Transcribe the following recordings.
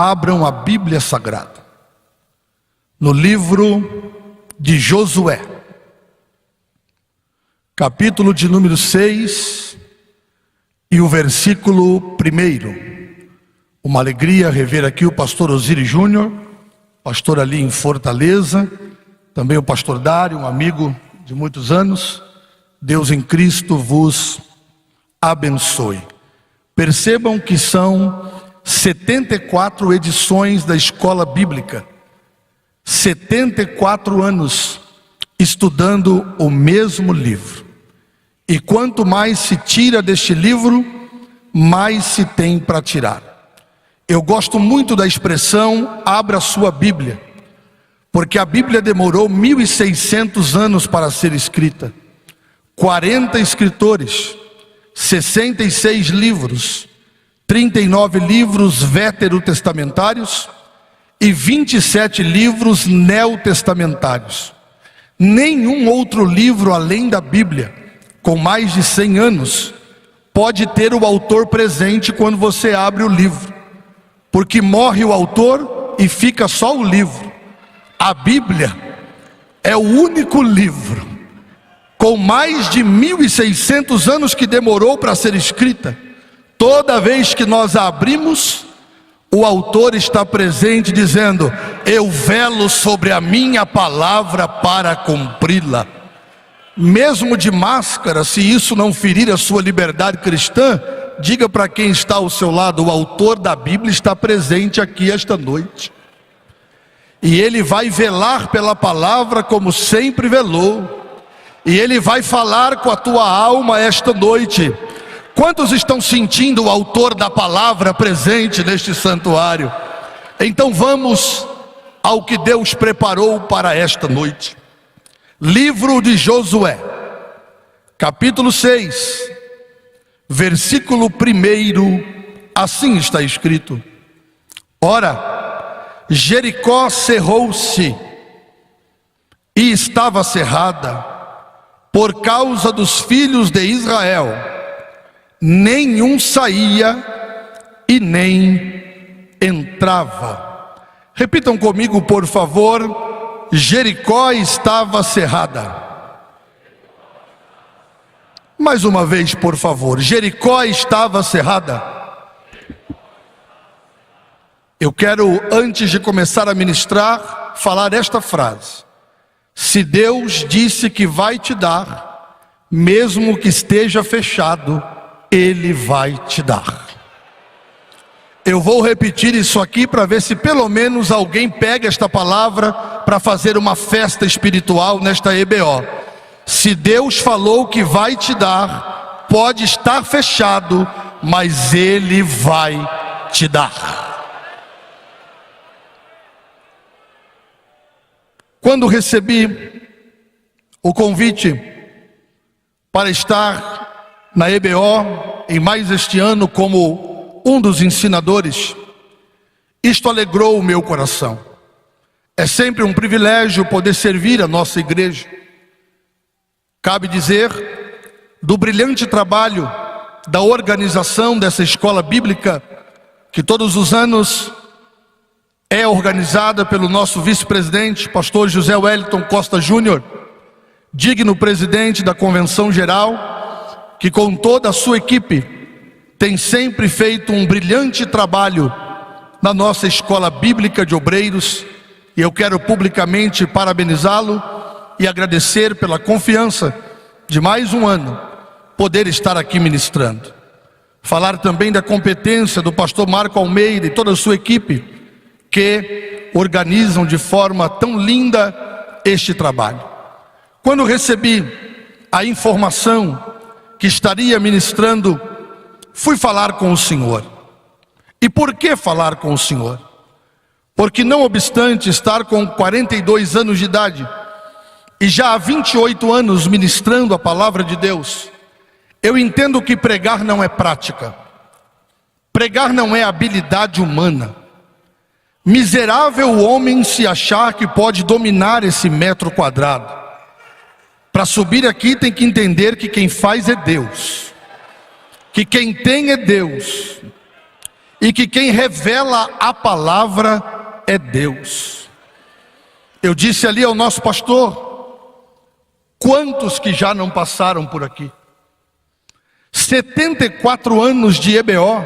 Abram a Bíblia Sagrada no livro de Josué, capítulo de número 6 e o versículo 1. Uma alegria rever aqui o pastor Osiris Júnior, pastor ali em Fortaleza, também o pastor Dário, um amigo de muitos anos. Deus em Cristo vos abençoe. Percebam que são 74 edições da escola bíblica, 74 anos estudando o mesmo livro. E quanto mais se tira deste livro, mais se tem para tirar. Eu gosto muito da expressão abra sua Bíblia, porque a Bíblia demorou 1600 anos para ser escrita. 40 escritores, 66 livros, 39 livros veterotestamentários e 27 livros neotestamentários. Nenhum outro livro além da Bíblia, com mais de 100 anos, pode ter o autor presente quando você abre o livro, porque morre o autor e fica só o livro. A Bíblia é o único livro com mais de 1600 anos que demorou para ser escrita. Toda vez que nós a abrimos, o autor está presente dizendo: eu velo sobre a minha palavra para cumpri-la. Mesmo de máscara, se isso não ferir a sua liberdade cristã, diga para quem está ao seu lado: o autor da Bíblia está presente aqui esta noite. E ele vai velar pela palavra como sempre velou. E ele vai falar com a tua alma esta noite. Quantos estão sentindo o autor da palavra presente neste santuário? Então vamos ao que Deus preparou para esta noite. Livro de Josué, capítulo 6, versículo 1, assim está escrito: ora, Jericó cerrou-se e estava cerrada por causa dos filhos de Israel. Nenhum saía e nem entrava. Repitam comigo, por favor. Jericó estava cerrada. Mais uma vez, por favor. Jericó estava cerrada. Eu quero, antes de começar a ministrar, falar esta frase: se Deus disse que vai te dar, mesmo que esteja fechado, Ele vai te dar. Eu vou repetir isso aqui para ver se pelo menos alguém pega esta palavra para fazer uma festa espiritual nesta EBO. Se Deus falou que vai te dar, pode estar fechado, mas Ele vai te dar. Quando recebi o convite para estar na EBO em mais este ano como um dos ensinadores, isto alegrou o meu coração. É sempre um privilégio poder servir a nossa igreja. Cabe dizer do brilhante trabalho da organização dessa escola bíblica, que todos os anos é organizada pelo nosso vice-presidente, pastor José Wellington Costa Júnior, digno presidente da Convenção Geral, que com toda a sua equipe tem sempre feito um brilhante trabalho na nossa escola bíblica de obreiros. E eu quero publicamente parabenizá-lo e agradecer pela confiança de mais um ano poder estar aqui ministrando. Falar também da competência do pastor Marco Almeida e toda a sua equipe, que organizam de forma tão linda este trabalho. Quando recebi a informação que estaria ministrando, fui falar com o Senhor. E por que falar com o Senhor? Porque não obstante estar com 42 anos de idade e já há 28 anos ministrando a palavra de Deus, eu entendo que pregar não é prática. Pregar não é habilidade humana. Miserável o homem se achar que pode dominar esse metro quadrado. Para subir aqui tem que entender que quem faz é Deus, que quem tem é Deus, e que quem revela a palavra é Deus. Eu disse ali ao nosso pastor: quantos que já não passaram por aqui? 74 anos de EBO,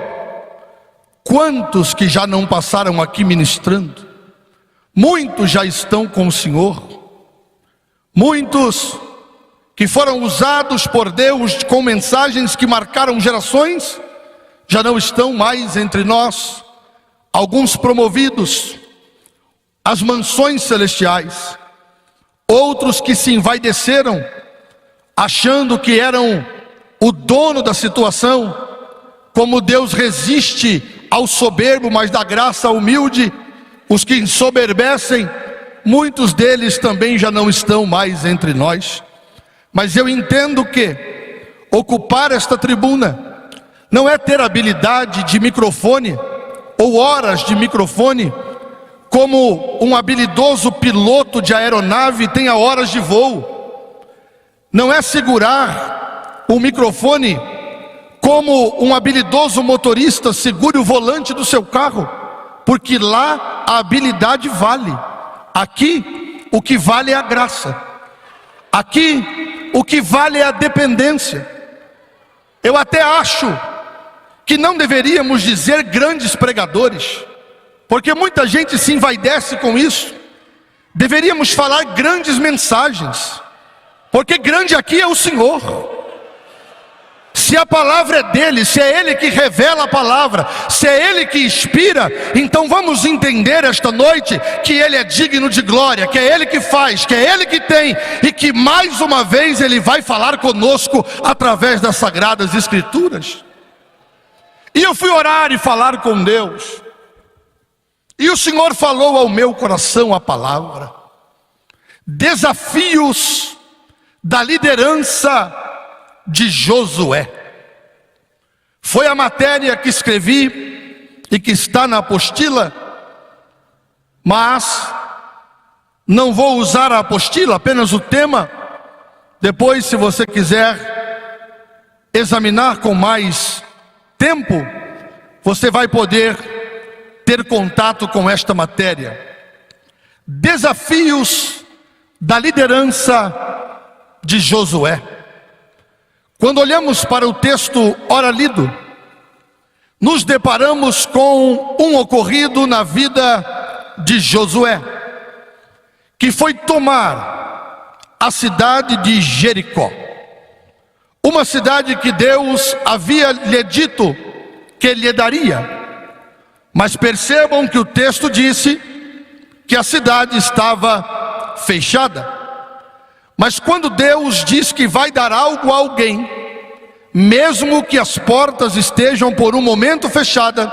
quantos que já não passaram aqui ministrando? Muitos já estão com o Senhor, muitos que foram usados por Deus com mensagens que marcaram gerações, já não estão mais entre nós. Alguns promovidos às mansões celestiais, outros que se envaideceram, achando que eram o dono da situação. Como Deus resiste ao soberbo, mas dá graça ao humilde. Os que ensoberbecem, muitos deles também já não estão mais entre nós. Mas eu entendo que ocupar esta tribuna não é ter habilidade de microfone ou horas de microfone, como um habilidoso piloto de aeronave tenha horas de voo. Não é segurar o microfone como um habilidoso motorista segure o volante do seu carro, porque lá a habilidade vale. Aqui o que vale é a graça. Aqui o que vale é a dependência. Eu até acho que não deveríamos dizer grandes pregadores, porque muita gente se envaidece com isso. Deveríamos falar grandes mensagens, porque grande aqui é o Senhor. Se a palavra é dele, se é ele que revela a palavra, se é ele que inspira, então vamos entender esta noite que ele é digno de glória, que é ele que faz, que é ele que tem, e que mais uma vez ele vai falar conosco através das sagradas escrituras. E eu fui orar e falar com Deus, e o Senhor falou ao meu coração a palavra: desafios da liderança de Josué. Foi a matéria que escrevi e que está na apostila, mas não vou usar a apostila, apenas o tema. Depois, se você quiser examinar com mais tempo, você vai poder ter contato com esta matéria. Desafios da liderança de Josué. Quando olhamos para o texto ora lido, nos deparamos com um ocorrido na vida de Josué, que foi tomar a cidade de Jericó, uma cidade que Deus havia lhe dito que lhe daria. Mas percebam que o texto disse que a cidade estava fechada. Mas quando Deus diz que vai dar algo a alguém, mesmo que as portas estejam por um momento fechadas,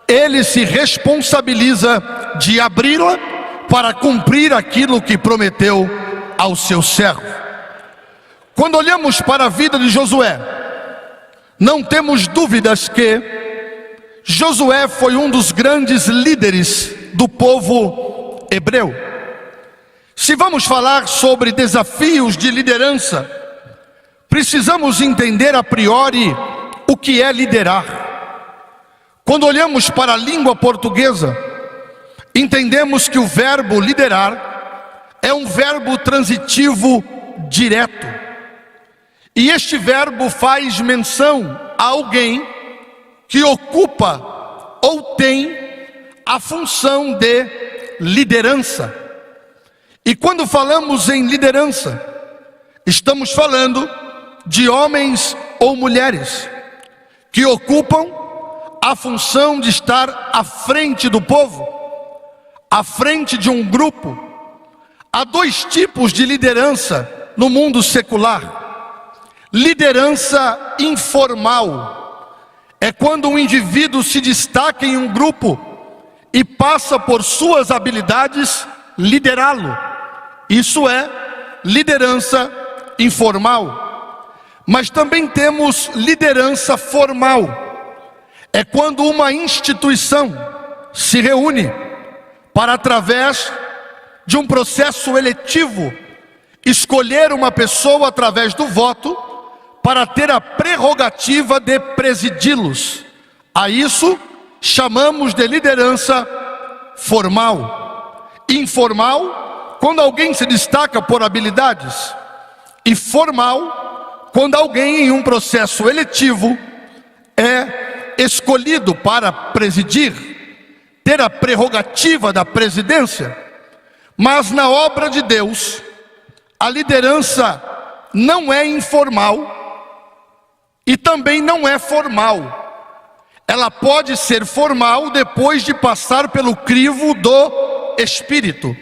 Ele se responsabiliza de abri-la para cumprir aquilo que prometeu ao seu servo. Quando olhamos para a vida de Josué, não temos dúvidas que Josué foi um dos grandes líderes do povo hebreu. Se vamos falar sobre desafios de liderança, precisamos entender a priori o que é liderar. Quando olhamos para a língua portuguesa, entendemos que o verbo liderar é um verbo transitivo direto. E este verbo faz menção a alguém que ocupa ou tem a função de liderança. E quando falamos em liderança, estamos falando de homens ou mulheres que ocupam a função de estar à frente do povo, à frente de um grupo. Há dois tipos de liderança no mundo secular. Liderança informal é quando um indivíduo se destaca em um grupo e passa por suas habilidades liderá-lo. Isso é liderança informal. Mas também temos liderança formal. É quando uma instituição se reúne para, através de um processo eletivo, escolher uma pessoa através do voto para ter a prerrogativa de presidi-los. A isso chamamos de liderança formal. Informal, quando alguém se destaca por habilidades. E formal, quando alguém em um processo eletivo é escolhido para presidir, ter a prerrogativa da presidência. Mas na obra de Deus, a liderança não é informal e também não é formal. Ela pode ser formal depois de passar pelo crivo do Espírito.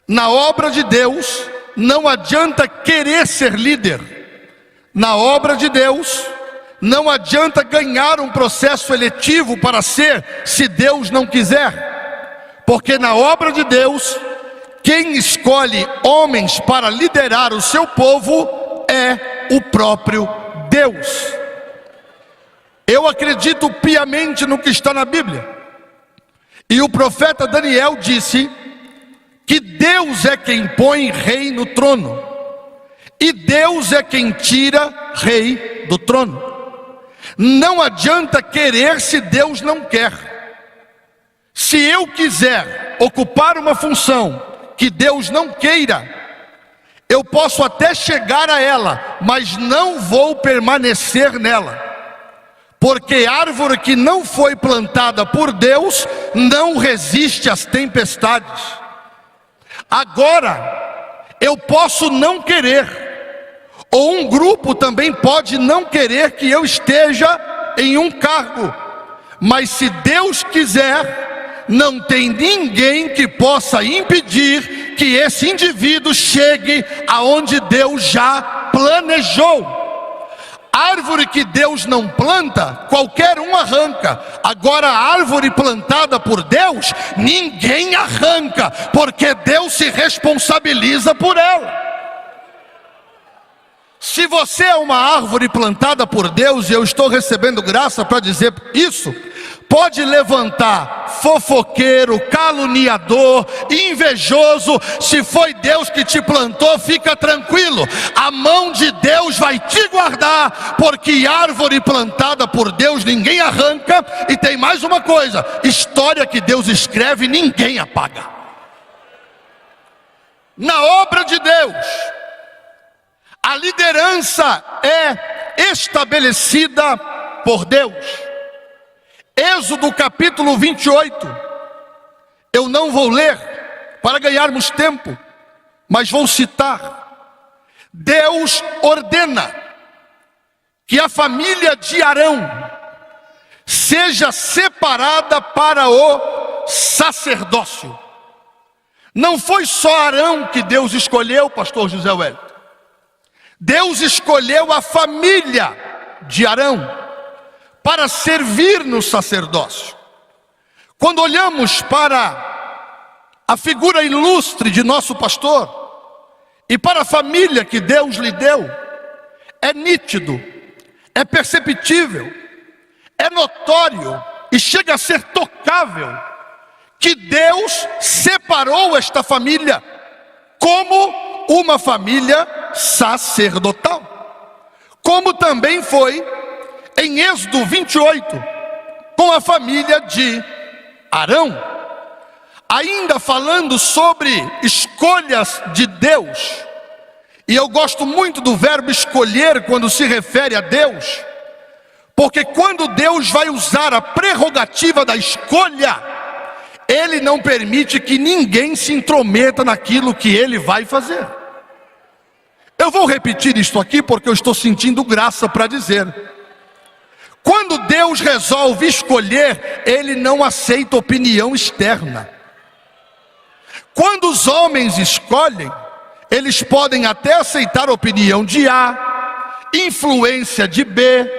Na obra de Deus, não adianta querer ser líder. Na obra de Deus, não adianta ganhar um processo eletivo para ser, se Deus não quiser. Porque na obra de Deus, quem escolhe homens para liderar o seu povo é o próprio Deus. Eu acredito piamente no que está na Bíblia. E o profeta Daniel disse que Deus é quem põe rei no trono, e Deus é quem tira rei do trono. Não adianta querer se Deus não quer. Se eu quiser ocupar uma função que Deus não queira, eu posso até chegar a ela, mas não vou permanecer nela. Porque árvore que não foi plantada por Deus não resiste às tempestades. Agora, eu posso não querer, ou um grupo também pode não querer que eu esteja em um cargo, mas se Deus quiser, não tem ninguém que possa impedir que esse indivíduo chegue aonde Deus já planejou. Árvore que Deus não planta, qualquer um arranca. Agora a árvore plantada por Deus, ninguém arranca, porque Deus se responsabiliza por ela. Se você é uma árvore plantada por Deus, e eu estou recebendo graça para dizer isso, pode levantar fofoqueiro, caluniador, invejoso. Se foi Deus que te plantou, fica tranquilo, a mão de Deus vai te guardar, porque árvore plantada por Deus ninguém arranca. E tem mais uma coisa: história que Deus escreve ninguém apaga. Na obra de Deus, a liderança é estabelecida por Deus. Êxodo capítulo 28, eu não vou ler para ganharmos tempo, mas vou citar. Deus ordena que a família de Arão seja separada para o sacerdócio. Não foi só Arão que Deus escolheu, pastor José Wellington. Deus escolheu a família de Arão para servir no sacerdócio. Quando olhamos para a figura ilustre de nosso pastor e para a família que Deus lhe deu, é nítido, é perceptível, é notório e chega a ser tocável que Deus separou esta família como uma família sacerdotal, como também foi em Êxodo 28, com a família de Arão. Ainda falando sobre escolhas de Deus, e eu gosto muito do verbo escolher quando se refere a Deus, porque quando Deus vai usar a prerrogativa da escolha, Ele não permite que ninguém se intrometa naquilo que Ele vai fazer. Eu vou repetir isto aqui porque eu estou sentindo graça para dizer. Quando Deus resolve escolher, Ele não aceita opinião externa. Quando os homens escolhem, eles podem até aceitar a opinião de A, influência de B,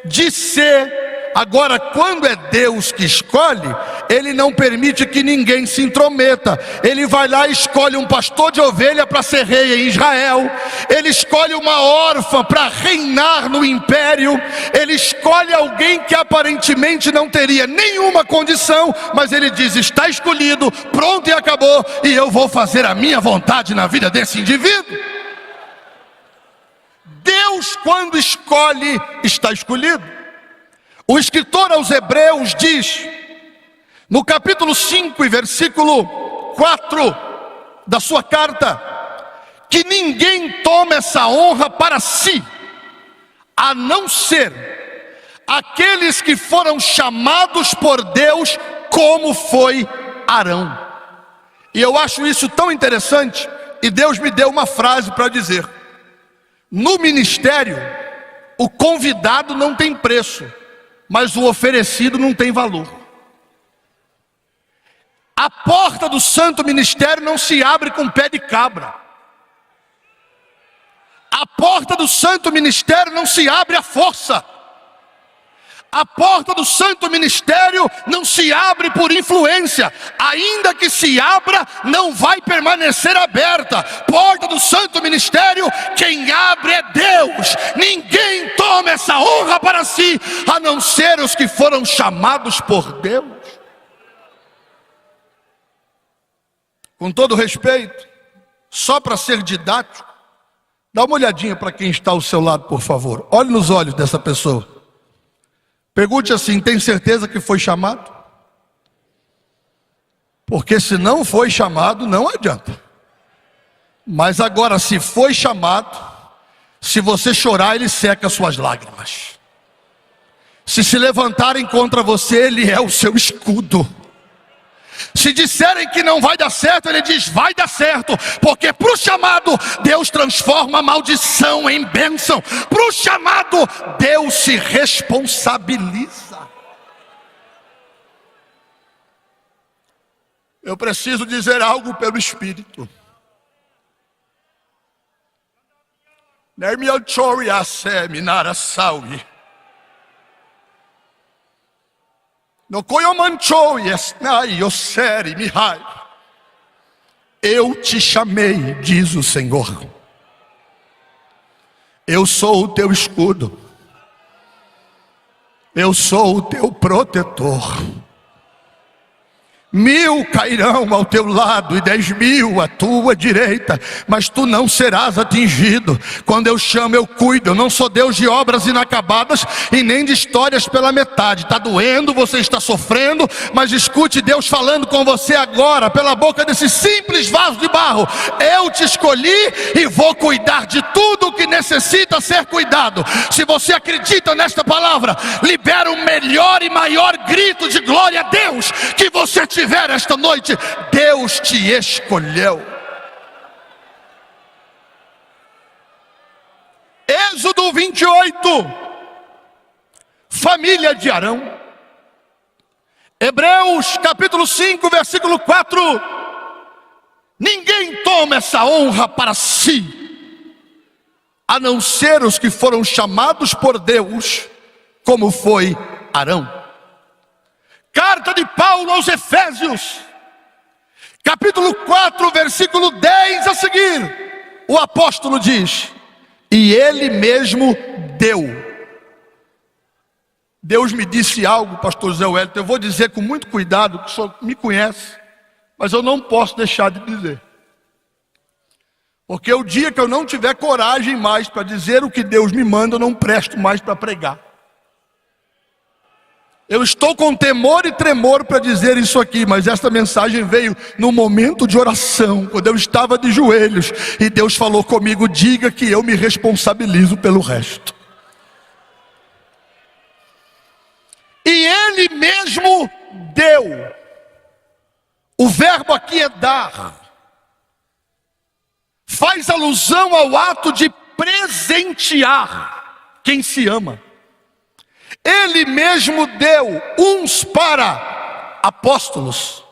de C. Agora, quando é Deus que escolhe, Ele não permite que ninguém se intrometa. Ele vai lá e escolhe um pastor de ovelha para ser rei em Israel. Ele escolhe uma órfã para reinar no império. Ele escolhe alguém que aparentemente não teria nenhuma condição, mas Ele diz: está escolhido, pronto e acabou, e eu vou fazer a minha vontade na vida desse indivíduo. Deus, quando escolhe, está escolhido. O escritor aos Hebreus diz, no capítulo 5 e versículo 4 da sua carta, que ninguém toma essa honra para si, a não ser aqueles que foram chamados por Deus, como foi Arão. E eu acho isso tão interessante, e Deus me deu uma frase para dizer: no ministério, o convidado não tem preço, mas o oferecido não tem valor. A porta do santo ministério não se abre com pé de cabra. A porta do santo ministério não se abre à força. A porta do santo ministério não se abre por influência. Ainda que se abra, não vai permanecer aberta. Porta do santo ministério, quem abre é Deus. Ninguém toma essa honra para si, a não ser os que foram chamados por Deus. Com todo respeito, só para ser didático, dá uma olhadinha para quem está ao seu lado, por favor. Olhe nos olhos dessa pessoa. Pergunte assim: tem certeza que foi chamado? Porque se não foi chamado, não adianta. Mas agora, se foi chamado, se você chorar, ele seca as suas lágrimas. Se levantarem contra você, ele é o seu escudo. Se disserem que não vai dar certo, ele diz: vai dar certo, porque para o chamado, Deus transforma a maldição em bênção. Para o chamado, Deus se responsabiliza. Eu preciso dizer algo pelo Espírito. Eu te chamei, diz o Senhor. Eu sou o teu escudo. Eu sou o teu protetor. 1000 cairão ao teu lado e 10.000 à tua direita, mas tu não serás atingido. Quando eu chamo, eu cuido. Eu não sou Deus de obras inacabadas e nem de histórias pela metade. Está doendo, você está sofrendo, mas escute Deus falando com você agora, pela boca desse simples vaso de barro. Eu te escolhi e vou cuidar de tudo o que necessita ser cuidado. Se você acredita nesta palavra, libera o melhor e maior grito de glória a Deus que você tiver esta noite. Deus te escolheu. Êxodo 28, família de Arão. Hebreus capítulo 5, versículo 4. Ninguém toma essa honra para si, a não ser os que foram chamados por Deus, como foi Arão. Carta de Paulo aos Efésios, capítulo 4, versículo 10 a seguir. O apóstolo diz: e ele mesmo deu. Deus me disse algo, pastor Zé Wellington, eu vou dizer com muito cuidado, que o senhor me conhece, mas eu não posso deixar de dizer. Porque o dia que eu não tiver coragem mais para dizer o que Deus me manda, eu não presto mais para pregar. Eu estou com temor e tremor para dizer isso aqui, mas esta mensagem veio no momento de oração, quando eu estava de joelhos, e Deus falou comigo: diga que eu me responsabilizo pelo resto. E Ele mesmo deu. O verbo aqui é dar. Faz alusão ao ato de presentear quem se ama. Ele mesmo deu uns para apóstolos,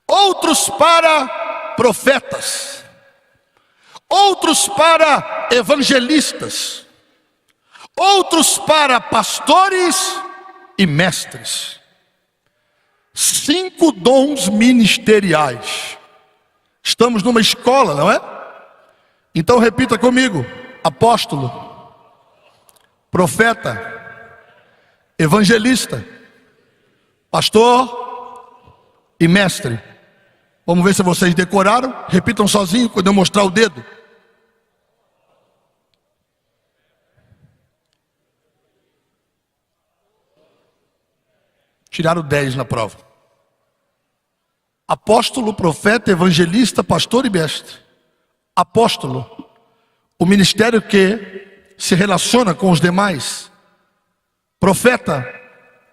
outros para profetas, outros para evangelistas, outros para pastores e mestres. 5 dons ministeriais. Estamos numa escola, não é? Então repita comigo: apóstolo, profeta, evangelista, pastor e mestre. Vamos ver se vocês decoraram. Repitam sozinho quando eu mostrar o dedo. Tiraram 10 na prova. Apóstolo, profeta, evangelista, pastor e mestre. Apóstolo, o ministério que se relaciona com os demais. Profeta,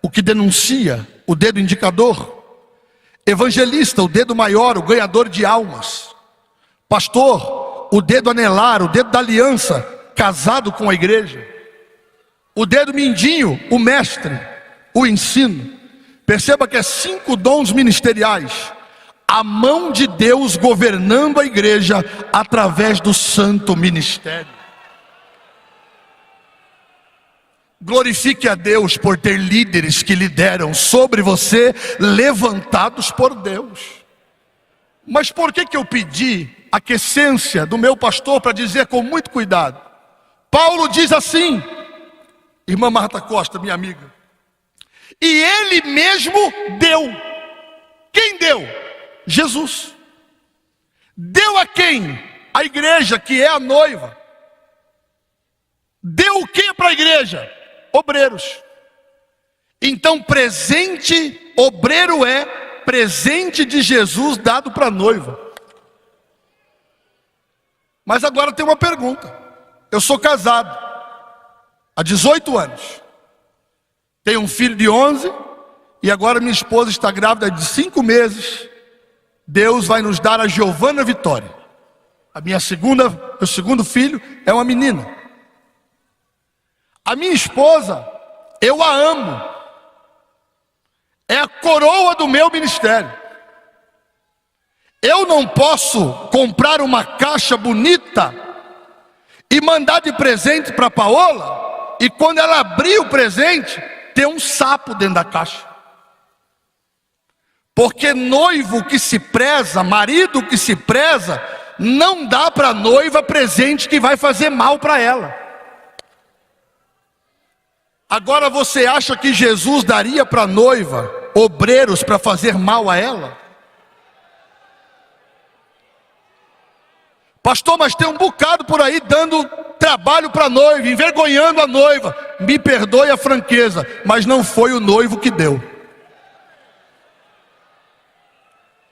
o que denuncia, o dedo indicador. Evangelista, o dedo maior, o ganhador de almas. Pastor, o dedo anelar, o dedo da aliança, casado com a igreja. O dedo mindinho, o mestre, o ensino. Perceba que é 5 dons ministeriais. A mão de Deus governando a igreja através do santo ministério. Glorifique a Deus por ter líderes que lideram sobre você, levantados por Deus. Mas por que eu pedi a aquiescência do meu pastor para dizer com muito cuidado? Paulo diz assim, irmã Marta Costa, minha amiga, e ele mesmo deu. Quem deu? Jesus. Deu a quem? A igreja, que é a noiva. Deu o que para a igreja? Obreiros. Então presente, obreiro é presente de Jesus dado para a noiva. Mas agora tem uma pergunta. Eu sou casado há 18 anos. Tenho um filho de 11 e agora minha esposa está grávida de 5 meses. Deus vai nos dar a Giovana Vitória. Meu segundo filho é uma menina. A minha esposa, eu a amo. É a coroa do meu ministério. Eu não posso comprar uma caixa bonita e mandar de presente para Paola, e quando ela abrir o presente, ter um sapo dentro da caixa. Porque noivo que se preza, marido que se preza, não dá para a noiva presente que vai fazer mal para ela. Agora você acha que Jesus daria para a noiva obreiros para fazer mal a ela? Pastor, mas tem um bocado por aí dando trabalho para a noiva, envergonhando a noiva. Me perdoe a franqueza, mas não foi o noivo que deu.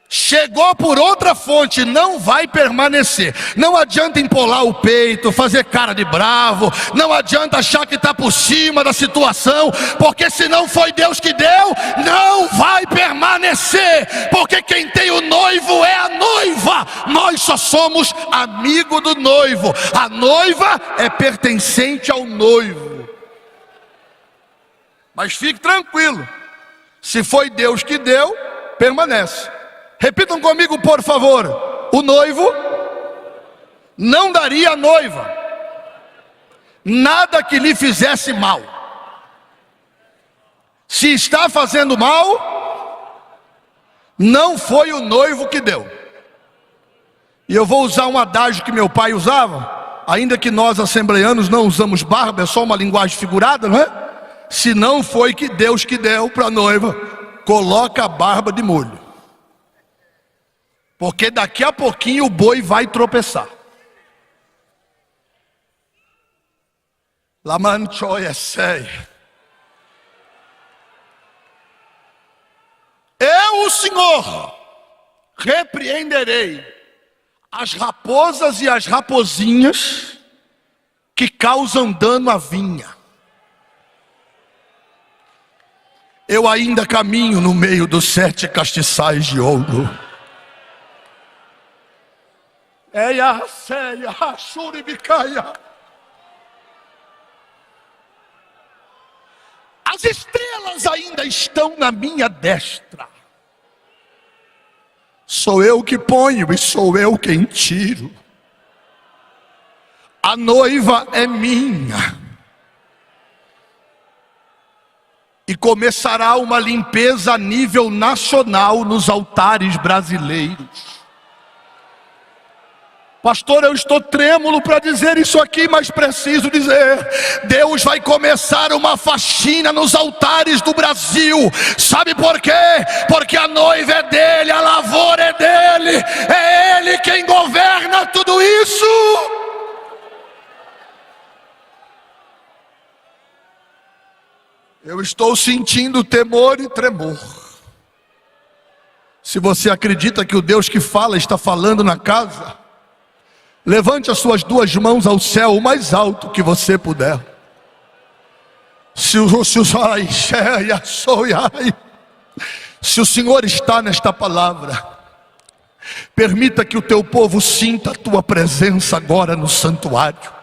Chegou por outra fonte, não vai permanecer. Não adianta empolar o peito, fazer cara de bravo. Não adianta achar que está por cima da situação, porque se não foi Deus que deu, não vai permanecer. Porque quem tem o noivo é a noiva. Nós só somos amigo do noivo. A noiva é pertencente ao noivo. Mas fique tranquilo, se foi Deus que deu, permanece. Repitam comigo, por favor. O noivo não daria à noiva nada que lhe fizesse mal. Se está fazendo mal, não foi o noivo que deu. E eu vou usar um adágio que meu pai usava, ainda que nós assembleanos não usamos barba, é só uma linguagem figurada, não é? Se não foi que Deus que deu para a noiva, coloca a barba de molho. Porque daqui a pouquinho o boi vai tropeçar. Lamanchoia sei. Eu, o Senhor, repreenderei as raposas e as rapozinhas que causam dano à vinha. Eu ainda caminho no meio dos 7 castiçais de ouro. As estrelas ainda estão na minha destra. Sou eu que ponho e sou eu quem tiro. A noiva é minha. E começará uma limpeza a nível nacional nos altares brasileiros. Pastor, eu estou trêmulo para dizer isso aqui, mas preciso dizer. Deus vai começar uma faxina nos altares do Brasil. Sabe por quê? Porque a noiva é dele, a lavoura é dele. É ele quem governa tudo isso. Eu Eu estou sentindo temor e tremor. Se você acredita que o Deus que fala está falando na casa, levante as suas duas mãos ao céu o mais alto que você puder. Se o Senhor está nesta palavra, permita que o teu povo sinta a tua presença agora no santuário.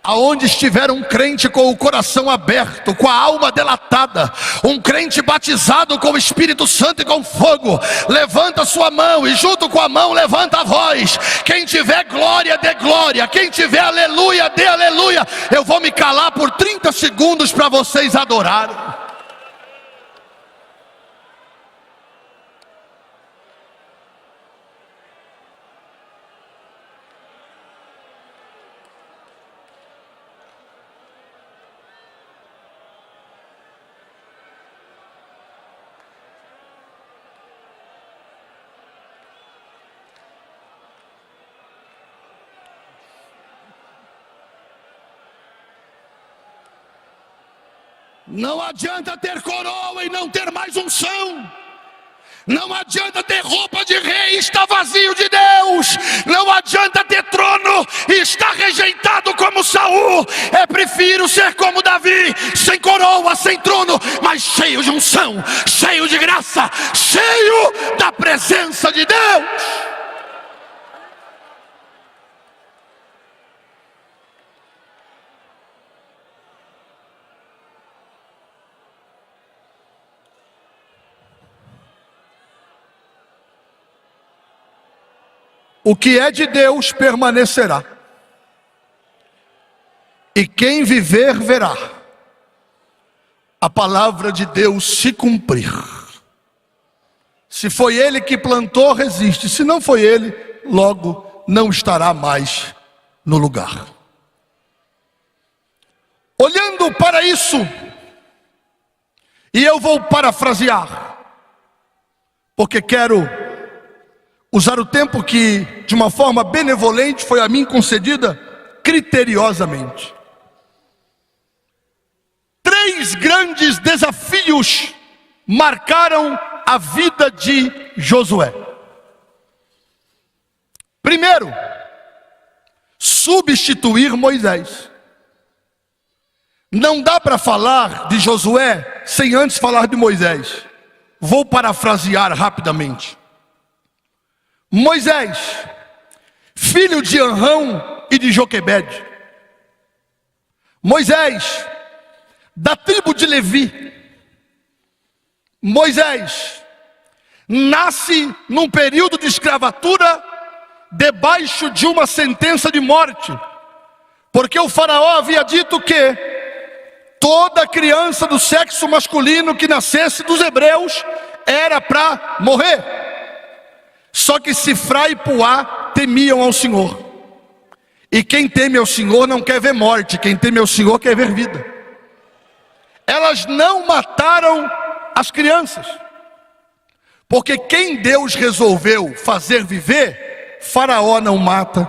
Aonde estiver um crente com o coração aberto, com a alma delatada, um crente batizado com o Espírito Santo e com fogo, levanta a sua mão e junto com a mão levanta a voz. Quem tiver glória, dê glória. Quem tiver aleluia, dê aleluia. Eu vou me calar por 30 segundos para vocês adorarem. Não adianta ter coroa e não ter mais unção. Não adianta ter roupa de rei e estar vazio de Deus. Não adianta ter trono e estar rejeitado como Saul. Prefiro ser como Davi, sem coroa, sem trono, mas cheio de unção, cheio de graça, cheio da presença de Deus. O que é de Deus permanecerá, e quem viver verá a palavra de Deus se cumprir. Se foi ele que plantou, resiste. Se não foi ele, logo não estará mais no lugar. Olhando para isso, e eu vou parafrasear, porque quero usar o tempo que, de uma forma benevolente, foi a mim concedida criteriosamente. 3 grandes desafios marcaram a vida de Josué. Primeiro, substituir Moisés. Não dá para falar de Josué sem antes falar de Moisés. Vou parafrasear rapidamente. Moisés, filho de Anrão e de Joquebede. Moisés, da tribo de Levi. Moisés nasce num período de escravatura, debaixo de uma sentença de morte, porque o faraó havia dito que toda criança do sexo masculino que nascesse dos hebreus era para morrer. Só que Sifrá e Puá temiam ao Senhor. E quem teme ao Senhor não quer ver morte, quem teme ao Senhor quer ver vida. Elas não mataram as crianças, porque quem Deus resolveu fazer viver, Faraó não mata,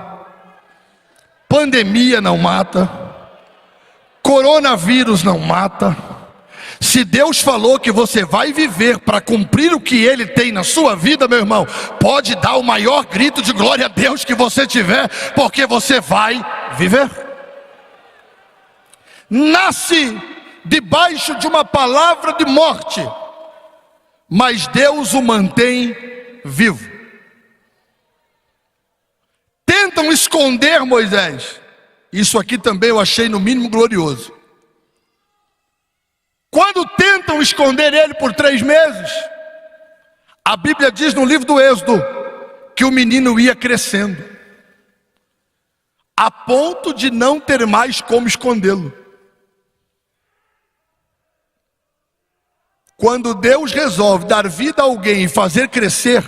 pandemia não mata, coronavírus não mata. Se Deus falou que você vai viver para cumprir o que Ele tem na sua vida, meu irmão, pode dar o maior grito de glória a Deus que você tiver, porque você vai viver. Nasce debaixo de uma palavra de morte, mas Deus o mantém vivo. Tentam esconder Moisés. Isso aqui também eu achei no mínimo glorioso. Quando tentam esconder ele por 3 meses, a Bíblia diz no livro do Êxodo que o menino ia crescendo, a ponto de não ter mais como escondê-lo. Quando Deus resolve dar vida a alguém e fazer crescer,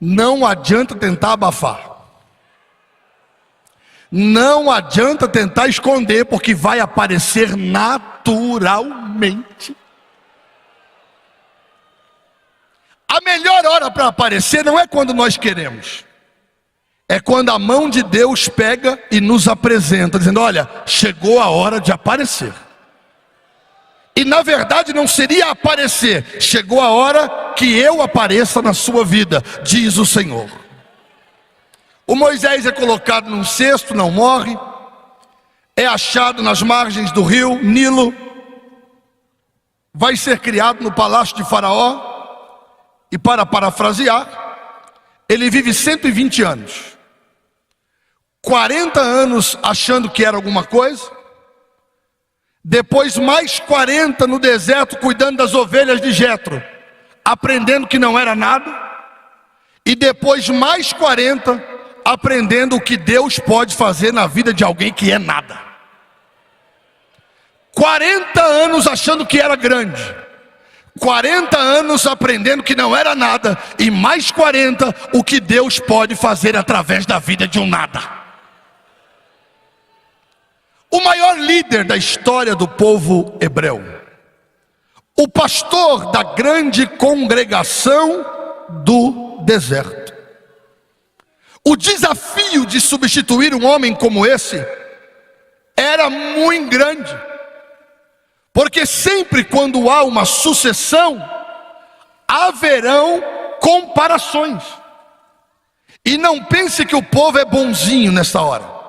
não adianta tentar abafar. Não adianta tentar esconder, porque vai aparecer naturalmente. A melhor hora para aparecer não é quando nós queremos. É quando a mão de Deus pega e nos apresenta, dizendo: olha, chegou a hora de aparecer. E na verdade não seria aparecer. Chegou a hora que eu apareça na sua vida, diz o Senhor. O Moisés é colocado num cesto, não morre. É achado nas margens do rio Nilo. Vai ser criado no palácio de Faraó. E para parafrasear, ele vive 120 anos. 40 anos achando que era alguma coisa. Depois mais 40 no deserto cuidando das ovelhas de Jetro, aprendendo que não era nada. E depois mais 40 aprendendo o que Deus pode fazer na vida de alguém que é nada. 40 anos achando que era grande. 40 anos aprendendo que não era nada. E mais 40 o que Deus pode fazer através da vida de um nada. O maior líder da história do povo hebreu, o pastor da grande congregação do deserto. O desafio de substituir um homem como esse era muito grande, porque sempre quando há uma sucessão, haverão comparações. E não pense que o povo é bonzinho nessa hora.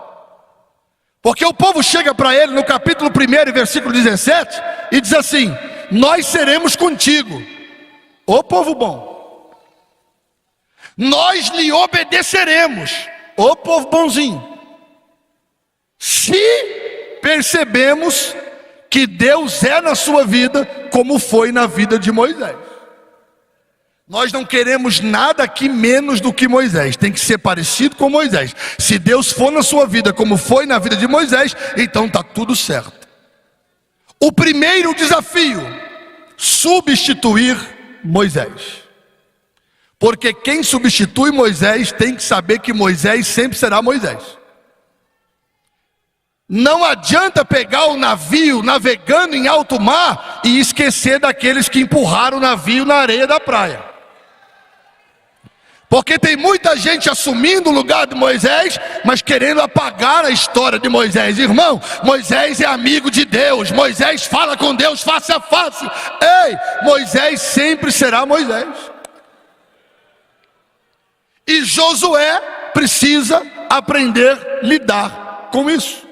Porque o povo chega para ele no capítulo 1, versículo 17, e diz assim: nós seremos contigo, ô povo bom. Nós lhe obedeceremos, ô povo bonzinho. Se percebemos que Deus é na sua vida, como foi na vida de Moisés. Nós não queremos nada aqui menos do que Moisés. Tem que ser parecido com Moisés. Se Deus for na sua vida como foi na vida de Moisés, então está tudo certo. O primeiro desafio: substituir Moisés. Porque quem substitui Moisés tem que saber que Moisés sempre será Moisés. Não adianta pegar o navio navegando em alto mar e esquecer daqueles que empurraram o navio na areia da praia. Porque tem muita gente assumindo o lugar de Moisés, mas querendo apagar a história de Moisés. Irmão, Moisés é amigo de Deus. Moisés fala com Deus face a face. Ei, Moisés sempre será Moisés. E Josué precisa aprender a lidar com isso.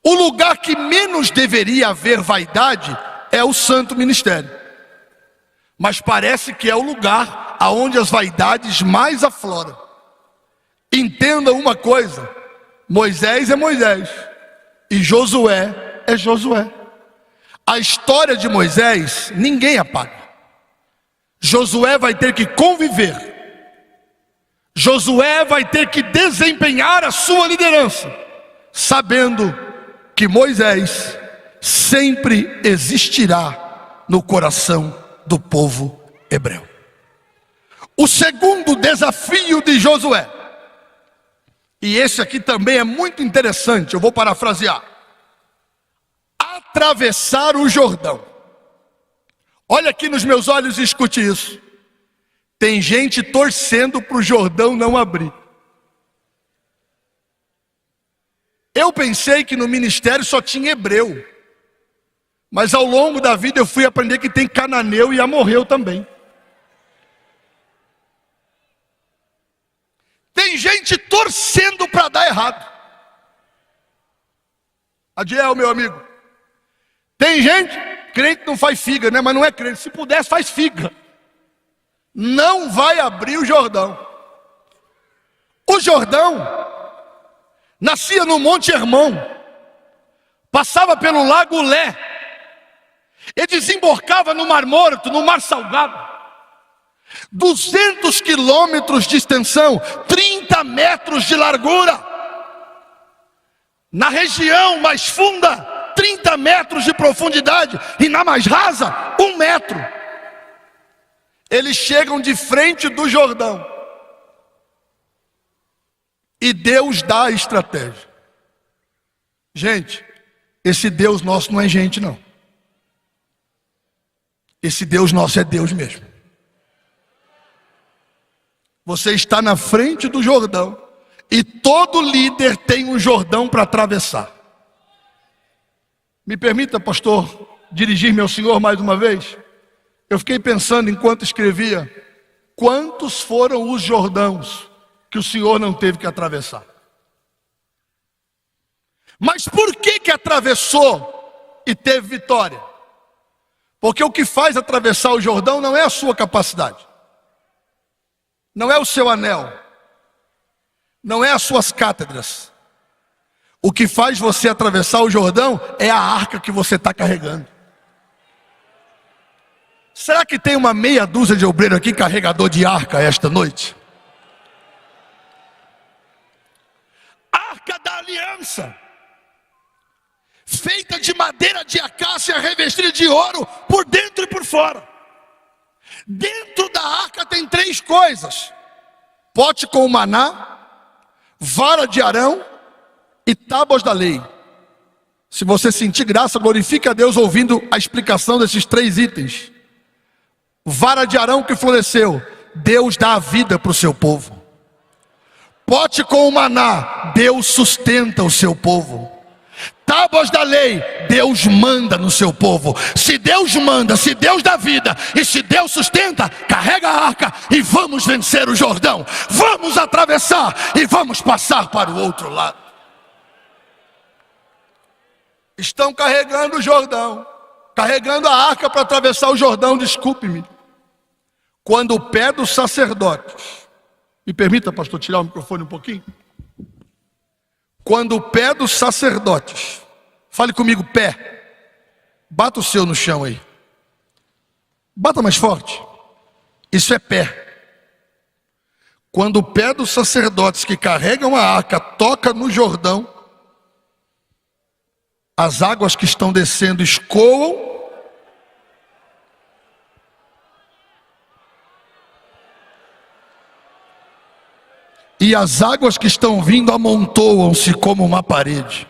O lugar que menos deveria haver vaidade é o santo ministério. Mas parece que é o lugar aonde as vaidades mais afloram. Entenda uma coisa: Moisés é Moisés e Josué é Josué. A história de Moisés ninguém apaga. Josué vai ter que conviver. Josué vai ter que desempenhar a sua liderança, sabendo que Moisés sempre existirá no coração do povo hebreu. O segundo desafio de Josué, e esse aqui também é muito interessante, eu vou parafrasear: atravessar o Jordão. Olha aqui nos meus olhos e escute isso. Tem gente torcendo para o Jordão não abrir. Eu pensei que no ministério só tinha hebreu, mas ao longo da vida eu fui aprender que tem cananeu e amorreu também. Tem gente torcendo para dar errado. Adiel, meu amigo. Tem gente, crente não faz figa, né? Mas não é crente. Se pudesse, faz figa. Não vai abrir o Jordão. O Jordão nascia no Monte Hermon, passava pelo Lago Lé e desembarcava no Mar Morto, no Mar Salgado. 200 quilômetros de extensão, 30 metros de largura. Na região mais funda, 30 metros de profundidade. E na mais rasa, 1 metro. Eles chegam de frente do Jordão. E Deus dá a estratégia. Gente, esse Deus nosso não é gente não. Esse Deus nosso é Deus mesmo. Você está na frente do Jordão e todo líder tem um Jordão para atravessar. Me permita, pastor dirigir-me ao Senhor mais uma vez, eu fiquei pensando enquanto escrevia, quantos foram os Jordãos que o Senhor não teve que atravessar? Mas por que atravessou e teve vitória? Porque o que faz atravessar o Jordão não é a sua capacidade, não é o seu anel, não é as suas cátedras. O que faz você atravessar o Jordão é a arca que você está carregando. Será que tem uma meia dúzia de obreiro aqui carregador de arca esta noite? Arca da aliança, feita de madeira de acácia revestida de ouro por dentro e por fora. Dentro da arca tem 3 coisas: pote com maná, vara de Arão e tábuas da lei. Se você sentir graça, glorifique a Deus ouvindo a explicação desses 3 itens. Vara de Arão que floresceu, Deus dá a vida para o seu povo. Pote com o maná, Deus sustenta o seu povo. Tábuas da lei, Deus manda no seu povo. Se Deus manda, se Deus dá vida e se Deus sustenta, carrega a arca e vamos vencer o Jordão. Vamos atravessar e vamos passar para o outro lado. Estão carregando o Jordão, carregando a arca para atravessar o Jordão, desculpe-me. Quando o pé dos sacerdotes, me permita, pastor, tirar o microfone um pouquinho. Quando o pé dos sacerdotes, fale comigo, pé, bata o seu no chão aí, bata mais forte, isso é pé. Quando o pé dos sacerdotes que carregam a arca toca no Jordão, as águas que estão descendo escoam, e as águas que estão vindo amontoam-se como uma parede.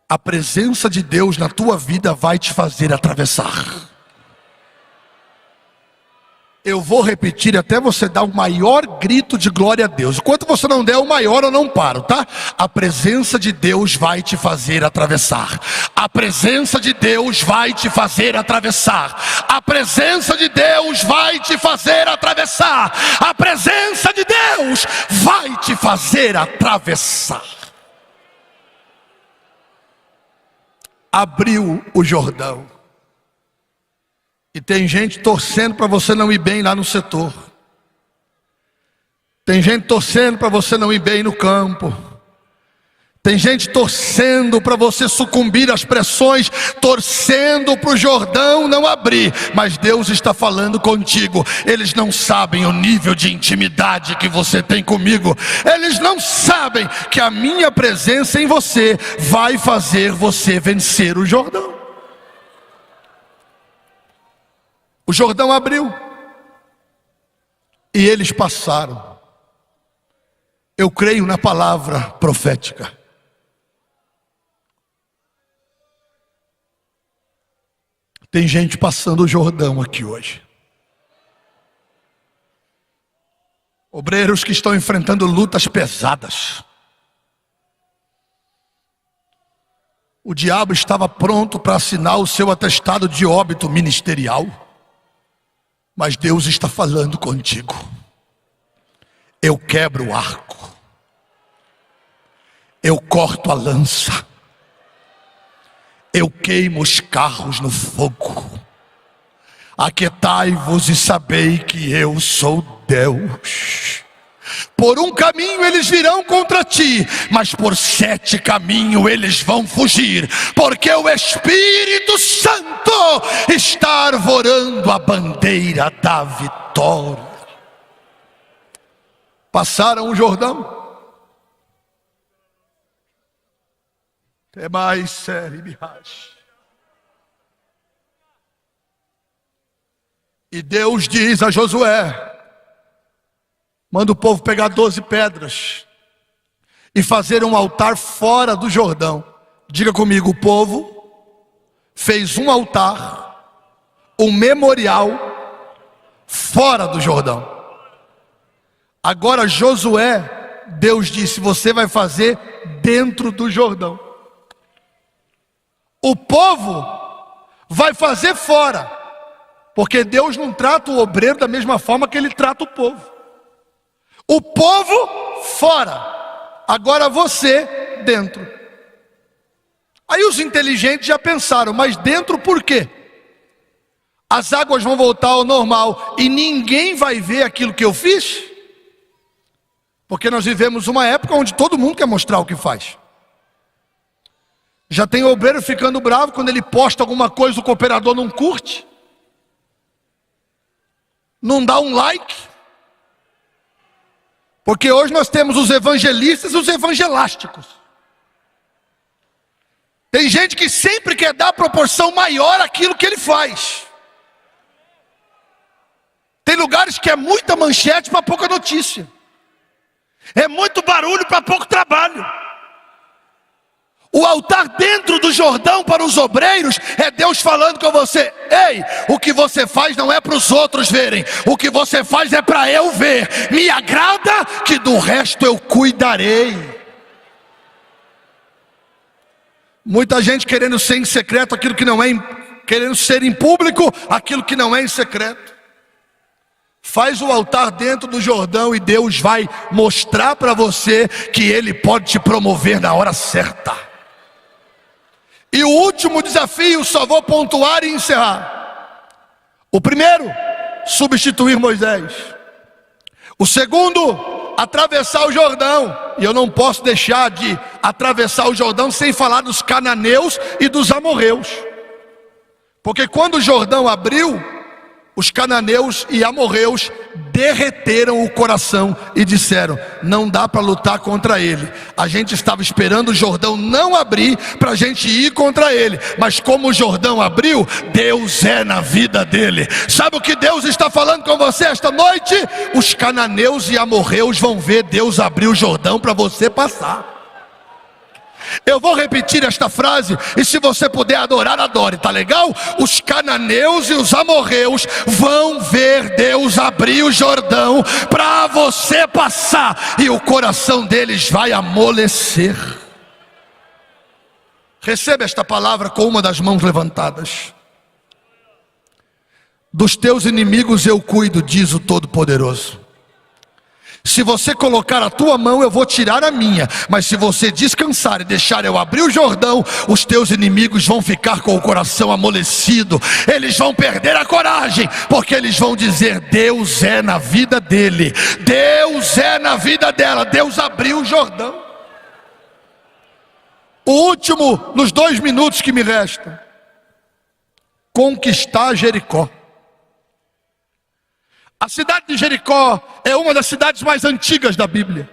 A presença de Deus na tua vida vai te fazer atravessar. Eu vou repetir até você dar o maior grito de glória a Deus. Enquanto você não der o maior, eu não paro, tá? A presença de Deus vai te fazer atravessar. A presença de Deus vai te fazer atravessar. A presença de Deus vai te fazer atravessar. A presença de Deus vai te fazer atravessar. Abriu o Jordão. E tem gente torcendo para você não ir bem lá no setor. Tem gente torcendo para você não ir bem no campo. Tem gente torcendo para você sucumbir às pressões, torcendo para o Jordão não abrir. Mas Deus está falando contigo. Eles não sabem o nível de intimidade que você tem comigo. Eles não sabem que a minha presença em você vai fazer você vencer o Jordão. O Jordão abriu e eles passaram. Eu creio na palavra profética. Tem gente passando o Jordão aqui hoje. Obreiros que estão enfrentando lutas pesadas. O diabo estava pronto para assinar o seu atestado de óbito ministerial. Mas Deus está falando contigo. Eu quebro o arco. Eu corto a lança. Eu queimo os carros no fogo. Aquietai-vos e sabei que eu sou Deus. Por um caminho eles virão contra ti, mas por 7 caminhos eles vão fugir, porque o Espírito Santo está arvorando a bandeira da vitória. Passaram o Jordão. É mais sério, e Deus diz a Josué: manda o povo pegar 12 pedras e fazer um altar fora do Jordão. Diga comigo, o povo fez um altar, um memorial fora do Jordão. Agora Josué Deus disse: você vai fazer dentro do Jordão. O povo vai fazer fora, porque Deus não trata o obreiro da mesma forma que ele trata o povo. O povo fora, agora você dentro. Aí os inteligentes já pensaram: mas dentro por quê? As águas vão voltar ao normal e ninguém vai ver aquilo que eu fiz? Porque nós vivemos uma época onde todo mundo quer mostrar o que faz. Já tem obreiro ficando bravo quando ele posta alguma coisa, o cooperador não curte, não dá um like. Porque hoje nós temos os evangelistas e os evangelásticos. Tem gente que sempre quer dar proporção maior àquilo que ele faz. Tem lugares que é muita manchete para pouca notícia. É muito barulho para pouco trabalho. O altar dentro do Jordão para os obreiros é Deus falando com você: ei, o que você faz não é para os outros verem, o que você faz é para eu ver. Me agrada, que do resto eu cuidarei. Muita gente querendo ser em secreto aquilo que não é, querendo ser em público aquilo que não é em secreto. Faz o altar dentro do Jordão e Deus vai mostrar para você que Ele pode te promover na hora certa. E o último desafio, só vou pontuar e encerrar. O primeiro, substituir Moisés. O segundo, atravessar o Jordão. E eu não posso deixar de atravessar o Jordão sem falar dos cananeus e dos amorreus. Porque quando o Jordão abriu, os cananeus e amorreus derreteram o coração e disseram: não dá para lutar contra ele. A gente estava esperando o Jordão não abrir para a gente ir contra ele, mas como o Jordão abriu, Deus é na vida dele. Sabe o que Deus está falando com você esta noite? Os cananeus e amorreus vão ver Deus abrir o Jordão para você passar. Eu vou repetir esta frase, e se você puder adorar, adore, tá legal? Os cananeus e os amorreus vão ver Deus abrir o Jordão para você passar, e o coração deles vai amolecer. Receba esta palavra com uma das mãos levantadas. Dos teus inimigos eu cuido, diz o Todo-Poderoso. Se você colocar a tua mão, eu vou tirar a minha. Mas se você descansar e deixar eu abrir o Jordão, os teus inimigos vão ficar com o coração amolecido. Eles vão perder a coragem, porque eles vão dizer: Deus é na vida dele, Deus é na vida dela. Deus abriu o Jordão. O último, nos 2 minutos que me restam: conquistar Jericó. A cidade de Jericó é uma das cidades mais antigas da Bíblia.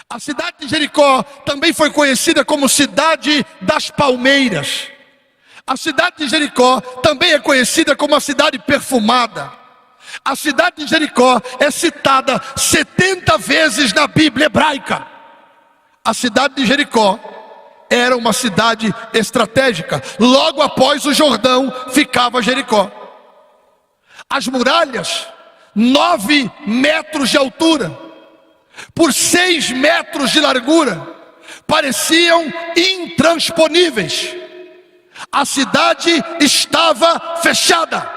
A cidade de Jericó também foi conhecida como cidade das palmeiras. A cidade de Jericó também é conhecida como a cidade perfumada. A cidade de Jericó é citada 70 vezes na Bíblia hebraica. A cidade de Jericó era uma cidade estratégica. Logo após o Jordão ficava Jericó. As muralhas, 9 metros de altura, por 6 metros de largura, pareciam intransponíveis. A cidade estava fechada,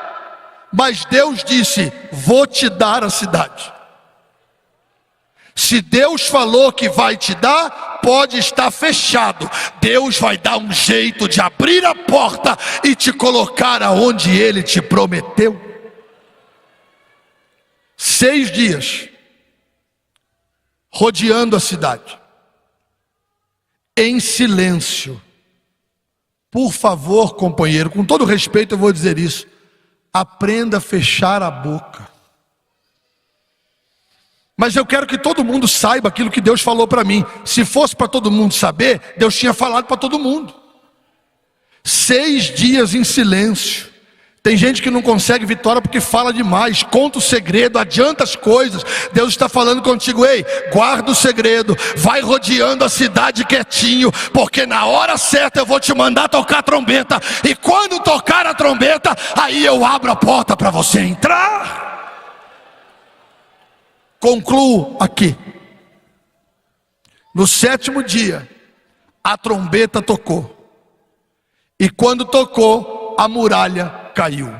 mas Deus disse: vou te dar a cidade. Se Deus falou que vai te dar, pode estar fechado. Deus vai dar um jeito de abrir a porta e te colocar aonde Ele te prometeu. 6 dias rodeando a cidade, em silêncio. Por favor, companheiro, com todo respeito eu vou dizer isso: aprenda a fechar a boca. Mas eu quero que todo mundo saiba aquilo que Deus falou para mim. Se fosse para todo mundo saber, Deus tinha falado para todo mundo. 6 dias em silêncio. Tem gente que não consegue vitória porque fala demais, conta o segredo, adianta as coisas. Deus está falando contigo: ei, guarda o segredo, vai rodeando a cidade quietinho, porque na hora certa eu vou te mandar tocar a trombeta, e quando tocar a trombeta, aí eu abro a porta para você entrar. Concluo aqui. No 7º dia, a trombeta tocou. E quando tocou, a muralha caiu.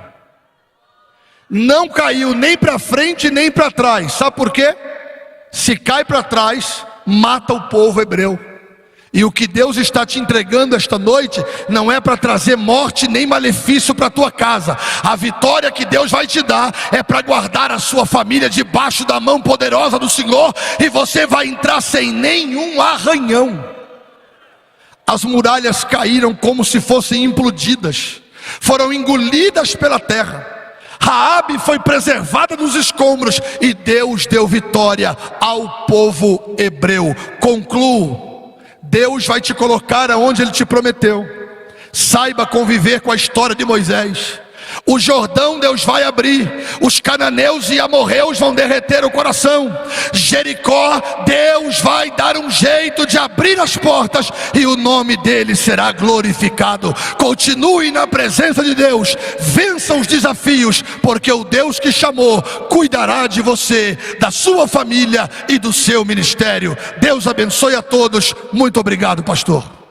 Não caiu nem para frente nem para trás. Sabe por quê? Se cai para trás, mata o povo hebreu. E o que Deus está te entregando esta noite não é para trazer morte nem malefício para a tua casa. A vitória que Deus vai te dar é para guardar a sua família debaixo da mão poderosa do Senhor. E você vai entrar sem nenhum arranhão. As muralhas caíram como se fossem implodidas. Foram engolidas pela terra. Raabe foi preservada dos escombros. E Deus deu vitória ao povo hebreu. Concluo. Deus vai te colocar aonde Ele te prometeu. Saiba conviver com a história de Moisés. O Jordão Deus vai abrir. Os cananeus e amorreus vão derreter o coração. Jericó, Deus vai dar um jeito de abrir as portas. E o nome dele será glorificado. Continue na presença de Deus. Vença os desafios. Porque o Deus que chamou cuidará de você, da sua família e do seu ministério. Deus abençoe a todos. Muito obrigado, pastor.